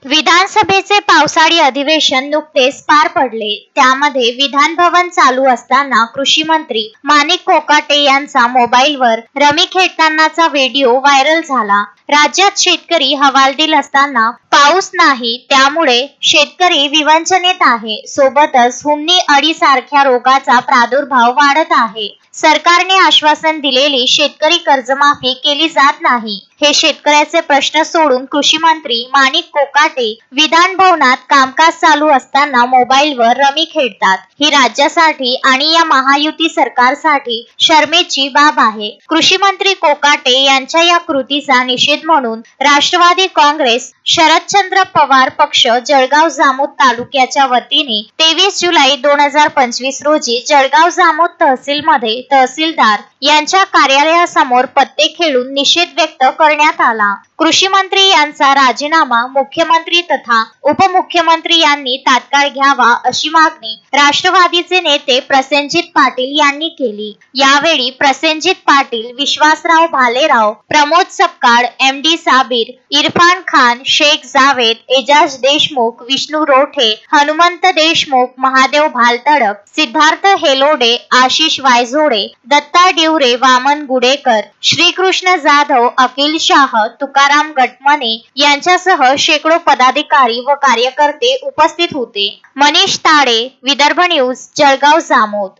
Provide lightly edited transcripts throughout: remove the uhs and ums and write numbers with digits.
विधानसभेचे पावसाळी अधिवेशन नुकतेच पार पडले. त्यामध्ये विधान भवन चालू असताना कृषी मंत्री माणिक कोकाटे यांचा मोबाईलवर रमी खेळतानाचा व्हिडिओ व्हायरल झाला. राज्यात शेतकरी हवालदिल असताना पाऊस नाही, त्यामुळे शेतकरी विवंचनेत आहे. सोबतच हुमणी अळी सारख्या रोगाचा प्रादुर्भाव वाढत आहे. सरकारने आश्वासन दिलेली शेतकरी कर्जमाफी केली जात नाही. हे शेतकऱ्याचे प्रश्न सोडून कृषी मंत्री माणिक कोकाटे विधान भवनात कामकाज चालू असताना मोबाईलवर रमी खेळतात. ही राज्यासाठी आणि या महायुती सरकारसाठी शरमेची बाब आहे. कृषी मंत्री कोकाटे यांच्या या कृतीचा निषेध म्हणून राष्ट्रवादी काँग्रेस शरदचंद्र पवार पक्ष जळगाव जामोद तालुक्याच्या वतीने 23 जुलै 2025 रोजी जळगाव जामोद तहसीलमध्ये तहसीलदार यांच्या कार्यालयासमोर पत्ते खेळून निषेध व्यक्त करण्यात आला. कृषी मंत्री यांचा राजीनामा मुख्यमंत्री तथा उपमुख्यमंत्री यांनी तात्काळ घ्यावा अशी मागणी राष्ट्रवादीचे नेते प्रसेनजित पाटील यांनी केली. यावेळी प्रसेनजित पाटील, विश्वासराव भालेराव, प्रमोद सपकाळ, MD साबीर, इरफान खान, शेख जावेद, एजाज देशमुख, विष्णू रोठे, हनुमंत देशमुख, महादेव भालतडक, सिद्धार्थ हेलोडे, आशिष वायझोडे, दत्ता डिवरे, वामन गुडेकर, श्रीकृष्ण जाधव, अखिल शाह, तुकाराम गटमने यांच्यासह शेकडो पदाधिकारी व कार्यकर्ते उपस्थित होते. Manish Tade, Vidarbha news, Jalgaon Jamod.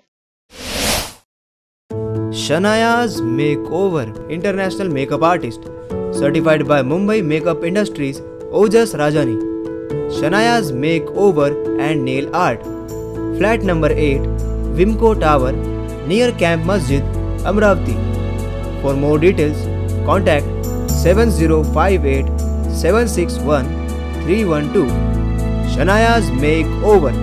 Shanaya's Makeover International Makeup Artist, certified by Mumbai Makeup Industries, Ojas Rajani. Shanaya's Makeover and Nail Art, Flat number 8, Wimco Tower, near Camp Masjid, Amravati. For more details, contact 7058 761 312. Shanaya's Makeover.